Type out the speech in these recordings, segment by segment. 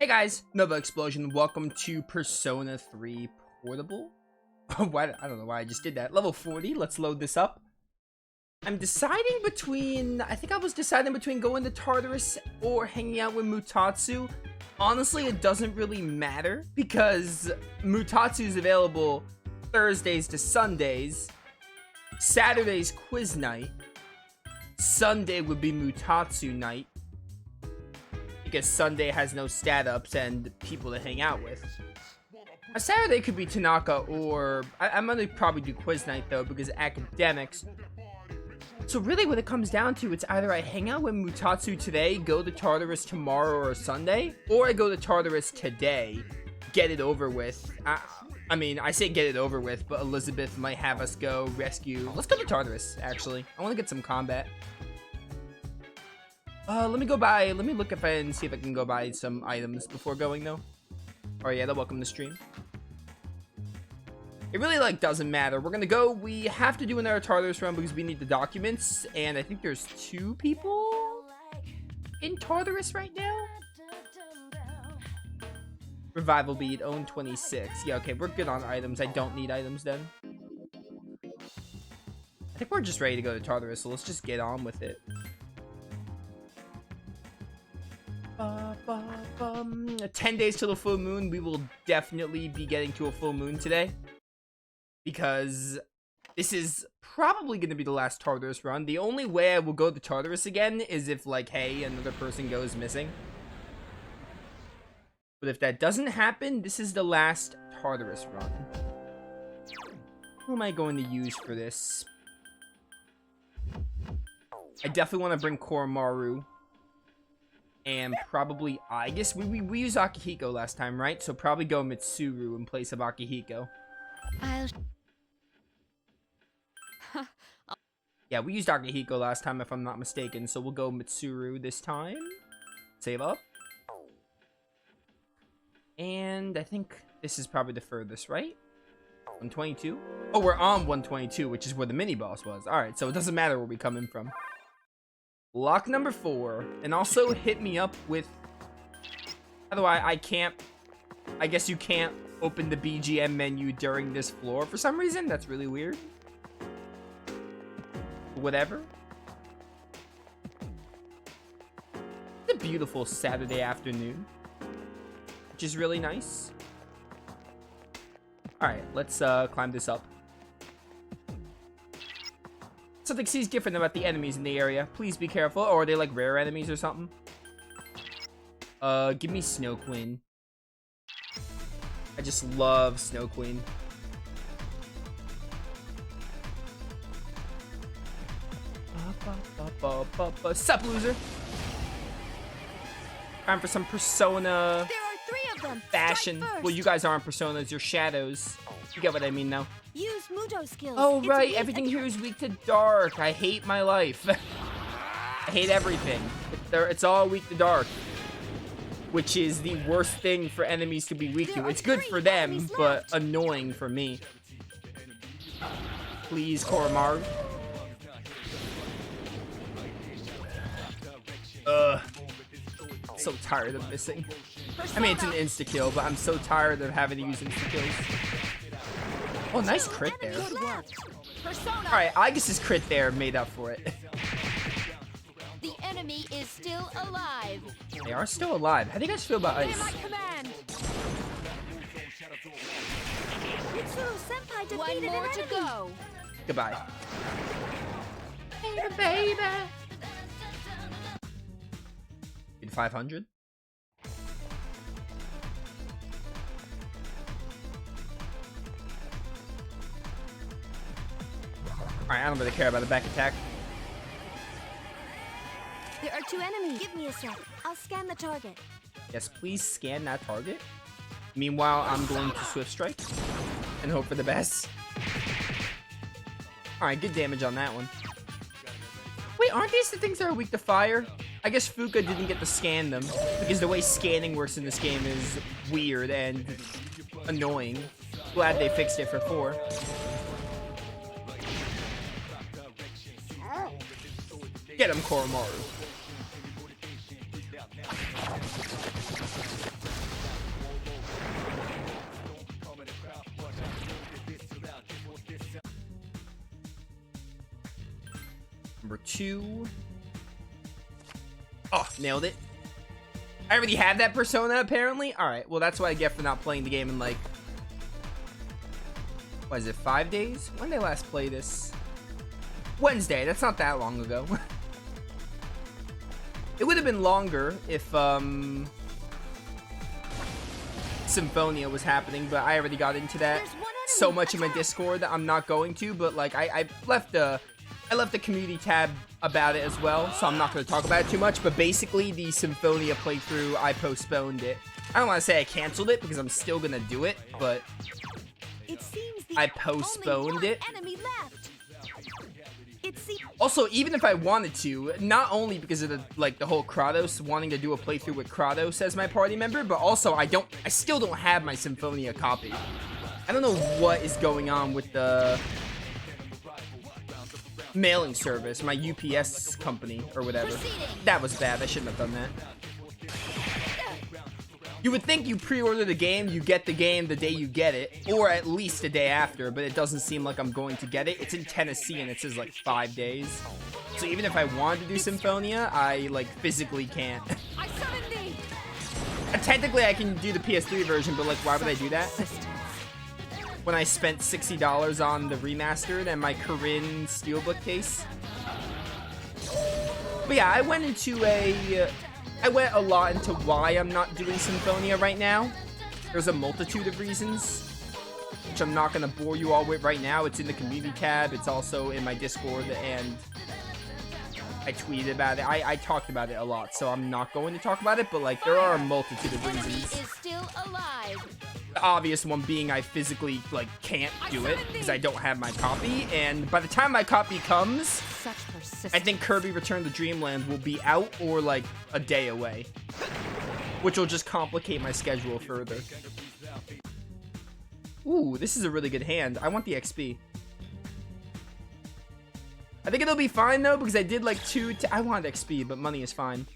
Hey guys, Novaexplosion. Welcome to Persona 3 Portable. Why? I don't know why I just did that. Level 40. Let's load this up. I'm deciding between... I think I was deciding between going to Tartarus or hanging out with Mutatsu. Honestly, it doesn't really matter because Mutatsu is available Thursdays to Sundays. Saturday's quiz night. Sunday would be Mutatsu night, because Sunday has no stat ups and people to hang out with. A Saturday could be Tanaka, or I'm gonna probably do quiz night though because academics. So really what it comes down to, it's either I hang out with Mutatsu today, go to Tartarus tomorrow or Sunday, or I go to Tartarus today, get it over with. I mean, I say get it over with, but Elizabeth might have us go rescue. Let's go to Tartarus, actually. I want to get some combat. Let me look if I can see if I can go buy some items before going, though. Oh, yeah, welcome to stream. It really, doesn't matter. We're gonna go. We have to do another Tartarus run because we need the documents, and I think there's 2 people in Tartarus right now. Revival bead, own 26. Yeah, okay, we're good on items. I don't need items then. I think we're just ready to go to Tartarus, so let's just get on with it. 10 days till the full moon. We will definitely be getting to a full moon today, because this is probably going to be the last Tartarus run. The only way I will go to Tartarus again is if, hey, another person goes missing. But if that doesn't happen, this is the last Tartarus run. Who am I going to use for this? I definitely want to bring Koromaru. And probably, I guess we used Akihiko last time, right? So probably go Mitsuru in place of Akihiko. Yeah, we used Akihiko last time, if I'm not mistaken. So we'll go Mitsuru this time. Save up. And I think this is probably the furthest, right? 122? Oh, we're on 122, which is where the mini-boss was. Alright, so it doesn't matter where we come in from. Lock number 4. And also hit me up with... How do I can't... I guess you can't open the BGM menu during this floor for some reason. That's really weird. Whatever. It's a beautiful Saturday afternoon, which is really nice. Alright, let's climb this up. Something seems different about the enemies in the area. Please be careful. Or are they rare enemies or something? Give me Snow Queen. I just love Snow Queen. Sup, loser? Time for some Persona fashion. Well, you guys aren't Personas, you're Shadows. You get what I mean now. Use Muto skills. Oh, right. Everything here is weak to dark. I hate my life. I hate everything. It's all weak to dark. Which is the worst thing for enemies to be weak to. It's good for them, but annoying for me. Please, Koromaru. So tired of missing. I mean, it's an insta-kill, but I'm so tired of having to use insta-kills. Oh, nice crit there. Alright, Aigis' crit there made up for it. The enemy is still alive. They are still alive. How do you guys feel about ice? One more to go. Goodbye. Baby. Did 500? Alright, I don't really care about the back attack. There are 2 enemies. Give me a sec. I'll scan the target. Yes, please scan that target. Meanwhile, I'm going to Swift Strike and hope for the best. Alright, good damage on that one. Wait, aren't these the things that are weak to fire? I guess Fuka didn't get to scan them, because the way scanning works in this game is weird and annoying. Glad they fixed it for 4. Get him, Koromaru. Number 2. Oh, nailed it. I already had that persona, apparently. Alright, well, that's what I get for not playing the game in, like... What is it, 5 days? When did I last play this? Wednesday. That's not that long ago. It would have been longer if, Symphonia was happening, but I already got into that so much in my Discord that I'm not going to, but, like, I left a community tab about it as well, so I'm not going to talk about it too much, but basically, the Symphonia playthrough, I postponed it. I don't want to say I canceled it, because I'm still going to do it, but I postponed it. Also, even if I wanted to, not only because of the whole Kratos, wanting to do a playthrough with Kratos as my party member, but also I still don't have my Symphonia copy. I don't know what is going on with the mailing service, my UPS company or whatever. That was bad. I shouldn't have done that. You would think you pre-order the game, you get the game the day you get it, or at least the day after, but it doesn't seem like I'm going to get it. It's in Tennessee and it says like 5 days. So even if I wanted to do Symphonia, I like physically can't. Technically I can do the PS3 version, but like why would I do that? When I spent $60 on the remastered and my Corinne Steelbook case. But yeah, I went a lot into why I'm not doing Symphonia right now. There's a multitude of reasons, which I'm not going to bore you all with right now. It's in the community tab. It's also in my Discord, and I tweeted about it. I talked about it a lot, so I'm not going to talk about it, but like there are a multitude of reasons. Is still alive. The obvious one being I physically like can't do it because I don't have my copy, and by the time my copy comes, I think Kirby Return to Dreamland will be out or like a day away, which will just complicate my schedule further. Ooh, this is a really good hand. I want the XP. I think it'll be fine though because I did like I wanted XP, but money is fine.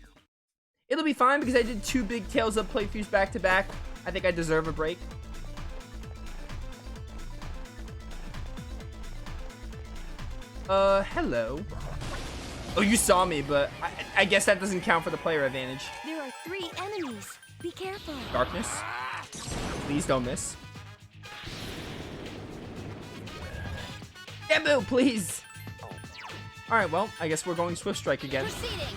It'll be fine because I did 2 big Tales of playthroughs back to back. I think I deserve a break. Hello. Oh, you saw me, but I guess that doesn't count for the player advantage. There are 3 enemies. Be careful. Darkness. Please don't miss. Bamboo, please. Alright, well, I guess we're going Swift Strike again. Proceeding.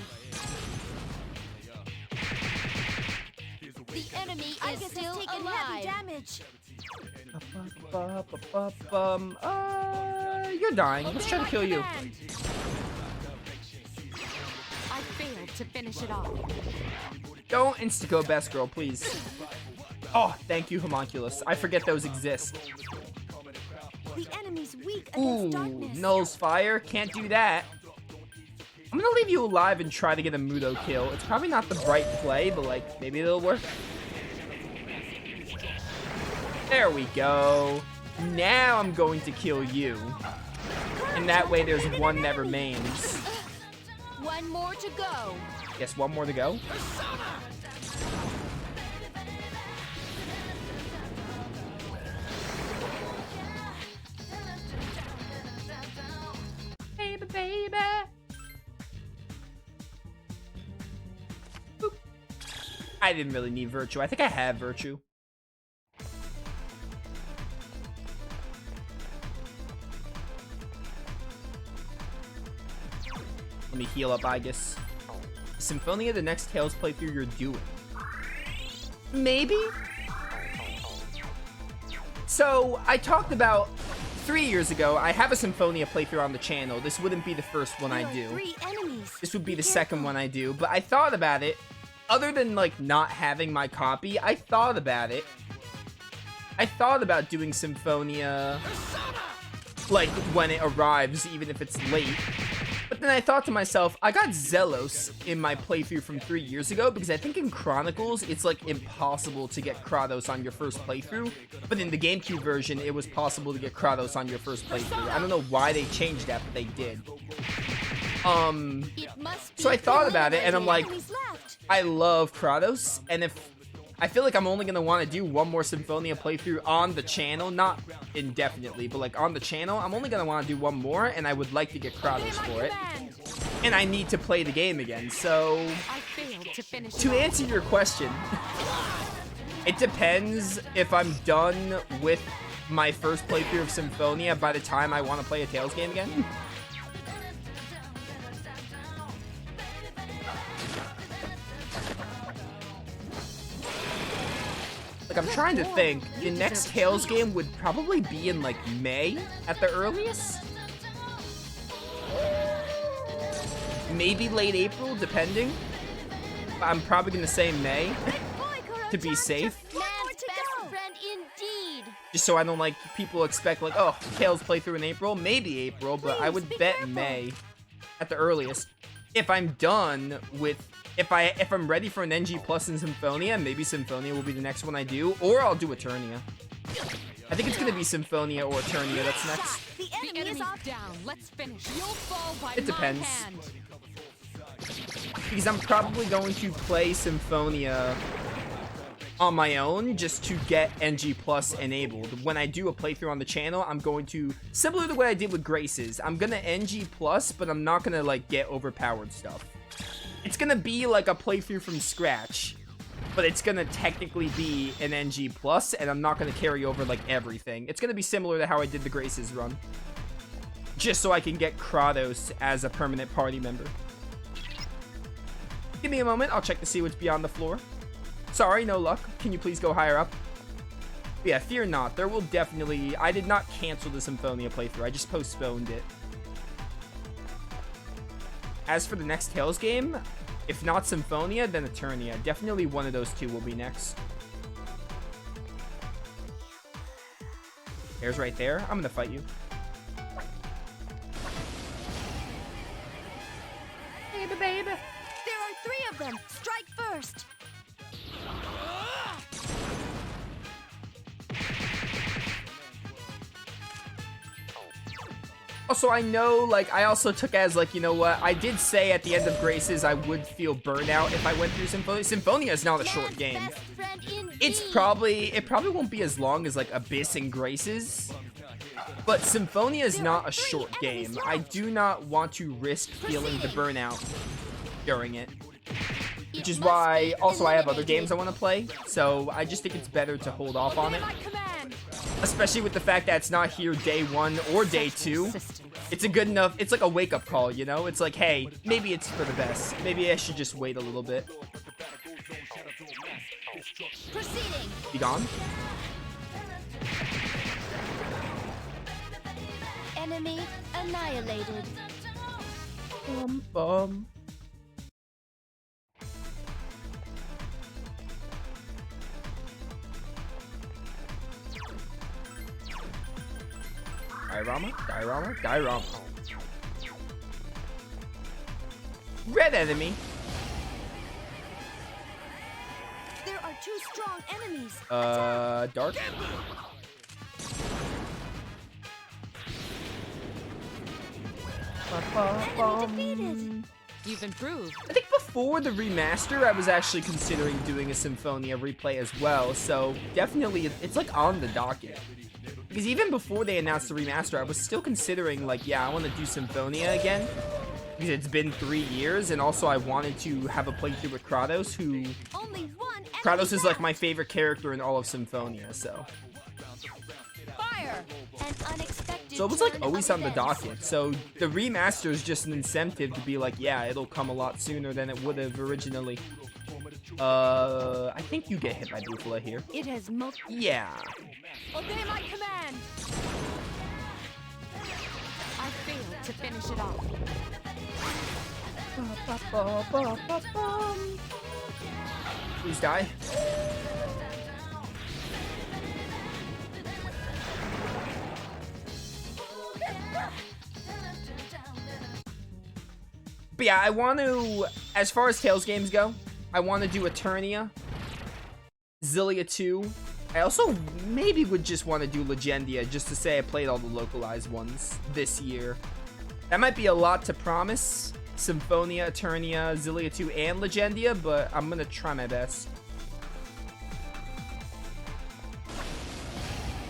The enemy is still alive. Damage. You're dying. Let's try to kill you. I failed to finish it off. Don't insta-go best girl, please. Oh, thank you, Homunculus. I forget those exist. The enemy's weak Ooh, against darkness. Null's Fire. Can't do that. I'm gonna leave you alive and try to get a Mudo kill. It's probably not the right play, but like, maybe it'll work. There we go. Now I'm going to kill you. And that way there's one that remains. One more to go. Yes, one more to go. Baby, baby. Boop. I didn't really need Virtue. I think I have Virtue. Let me heal up, I guess. Symphonia, the next Tales playthrough you're doing. Maybe? So, I talked about 3 years ago, I have a Symphonia playthrough on the channel. This wouldn't be the first one I do. This would be the second one I do, but I thought about it. Other than, like, not having my copy, I thought about it. I thought about doing Symphonia, like, when it arrives, even if it's late. But then I thought to myself, I got Zelos in my playthrough from 3 years ago because I think in Chronicles, it's like impossible to get Kratos on your first playthrough. But in the GameCube version, it was possible to get Kratos on your first playthrough. I don't know why they changed that, but they did. So I thought about it and I'm like, I love Kratos. And if I feel like I'm only going to want to do one more Symphonia playthrough on the channel, not indefinitely, but like on the channel, I'm only going to want to do one more, and I would like to get Kratos for it. and I need to play the game again. So, I failed to finish. to answer your question, it depends if I'm done with my first playthrough of Symphonia by the time I want to play a Tales game again. Like, I'm trying to think. The next Tales game would probably be in, like, May at the earliest? Maybe late April, depending. I'm probably gonna say May to be safe. Man's best friend indeed. Just so I don't, like, people expect, like, oh, Tales playthrough in April. Maybe April, but I would bet May at the earliest. If I'm done with... If I'm ready for an NG Plus in Symphonia, maybe Symphonia will be the next one I do, or I'll do Eternia. I think it's gonna be Symphonia or Eternia that's next. The The enemy is enemy's off. down. Let's finish. You'll fall by It depends. my hand. Because I'm probably going to play Symphonia on my own just to get NG Plus enabled. When I do a playthrough on the channel, I'm going to, similar to what I did with Graces, I'm gonna NG Plus, but I'm not gonna, like, get overpowered stuff. It's gonna be like a playthrough from scratch, but it's gonna technically be an NG Plus, and I'm not gonna carry over, like, everything. It's gonna be similar to how I did the Graces run. Just so I can get Kratos as a permanent party member. Give me a moment, I'll check to see what's beyond the floor. Sorry, no luck. Can you please go higher up? But yeah, fear not. There will definitely... I did not cancel the Symphonia playthrough. I just postponed it. As for the next Tales game, if not Symphonia, then Eternia. Definitely one of those two will be next. There's right there. I'm gonna fight you. Baby, baby. There are 3 of them. Strike first. Also, I know, like, I also took as, like, you know what, I did say at the end of Graces I would feel burnout if I went through Symphonia. Symphonia is not a short Man's game. best friend indeed. It probably won't be as long as, like, Abyss and Graces. But Symphonia is not a short game. I do not want to risk feeling the burnout during it. Which is why, also, I have other games I want to play. So, I just think it's better to hold off on it. My command. Especially with the fact that it's not here day 1 or day 2. It's a good enough, it's like a wake-up call, you know? It's like, hey, maybe it's for the best. Maybe I should just wait a little bit. Proceeding. Be gone? Enemy annihilated. Bum. Diorama. Red enemy. There are 2 strong enemies. Dark. Enemy defeated. You've improved. I think before the remaster, I was actually considering doing a Symphonia replay as well, so definitely it's like on the docket. Because even before they announced the remaster, I was still considering, like, yeah, I want to do Symphonia again. Because it's been 3 years, and also I wanted to have a playthrough with Kratos, who... Only 1 enemy Kratos is, like, my left. favorite character in all of Symphonia, so... Fire. An unexpected So it was, like, turn always of on the events. docket. So the remaster is just an incentive to be like, yeah, it'll come a lot sooner than it would have originally. I think you get hit by Bufala here. It has Yeah. Obey my command. I failed to finish it off. Please die. But yeah, I want to, as far as Tales games go, I want to do Eternia, Xillia 2. I also maybe would just want to do Legendia, just to say I played all the localized ones this year. That might be a lot to promise. Symphonia, Eternia, Xillia 2, and Legendia, but I'm going to try my best.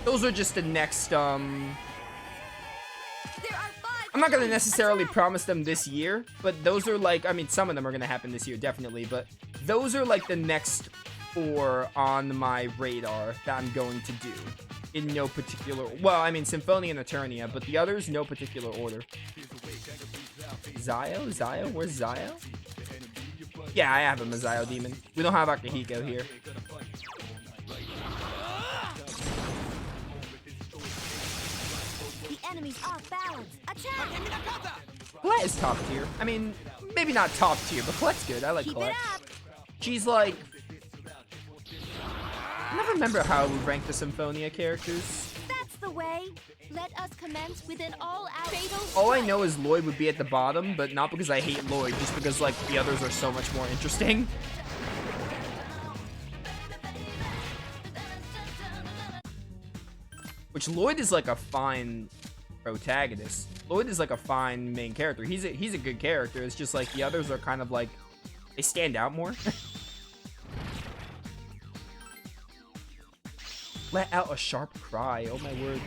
Those are just the next, There are 5 I'm not gonna necessarily promise them this year, but those are like, I mean, some of them are gonna happen this year, definitely, but those are like the next 4 on my radar that I'm going to do. In no particular, well, I mean, Symphonia and Eternia, but the others, no particular order. Zio? Where's Zio? Yeah, I have him, a Zio Demon. We don't have Akihiko here. The enemy's off balance. Attack! Colette is top tier. I mean, maybe not top tier, but Colette's good. I like Keep Colette. it up. She's like... I never remember how we rank the Symphonia characters. That's the way. Let us commence with an all-out fatal All I strike. know is Lloyd would be at the bottom, but not because I hate Lloyd, just because, like, the others are so much more interesting. Which Lloyd is like a fine protagonist. Lloyd is like a fine main character. He's a good character. It's just like the others are kind of like, they stand out more. Let out a sharp cry. Oh my word.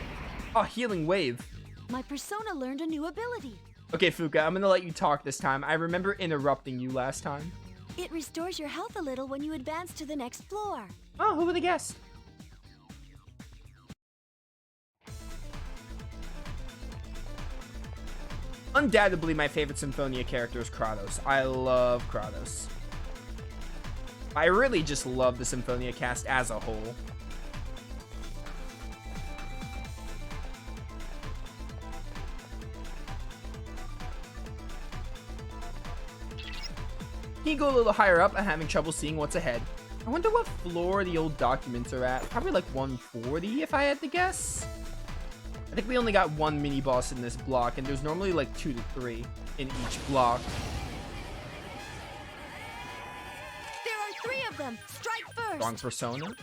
Oh, healing wave. My persona learned a new ability. Okay, Fuka, I'm gonna let you talk this time. I remember interrupting you last time. It restores your health a little when you advance to the next floor. Oh, who would have guessed? Undoubtedly, my favorite Symphonia character is Kratos. I love Kratos. I really just love the Symphonia cast as a whole. Can you go a little higher up? I'm having trouble seeing what's ahead. I wonder what floor the old documents are at. Probably like 140 if I had to guess. I think we only got 1 mini boss in this block, and there's normally like 2 to 3 in each block. There are 3 of them. Strike first. Wrong persona.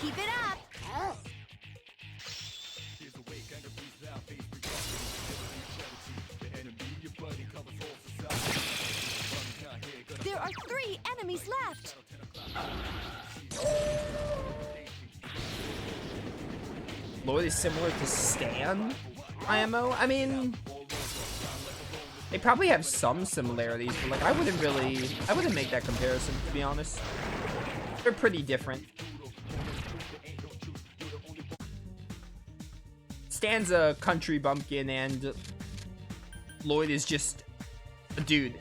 Keep it up. There are 3 enemies left. Lloyd is similar to Stan IMO. I mean, they probably have some similarities, but like I wouldn't make that comparison, to be honest. They're pretty different. Stan's a country bumpkin and Lloyd is just a dude.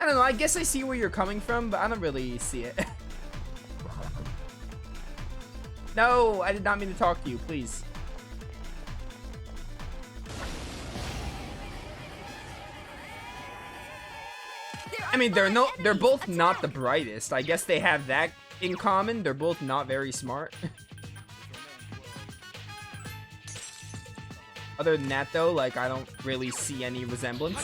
I don't know, I guess I see where you're coming from, but I don't really see it. No, I did not mean to talk to you, please. I mean, they're both not the brightest. I guess they have that in common. They're both not very smart. Other than that, though, like, I don't really see any resemblance.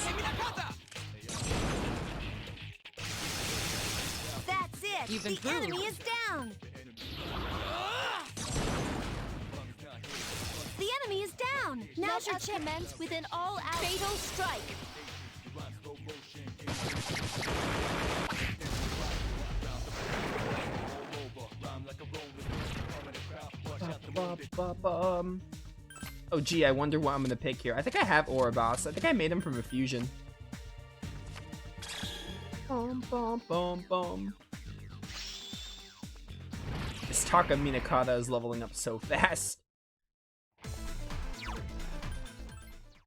That's it. You've The improved. enemy is down. The enemy is down. Now Let your us commence with an all-out Fatal strike. Oh, gee, I wonder what I'm gonna pick here. I think I have Ouroboros. I think I made him from a fusion. This Taka Minakata is leveling up so fast.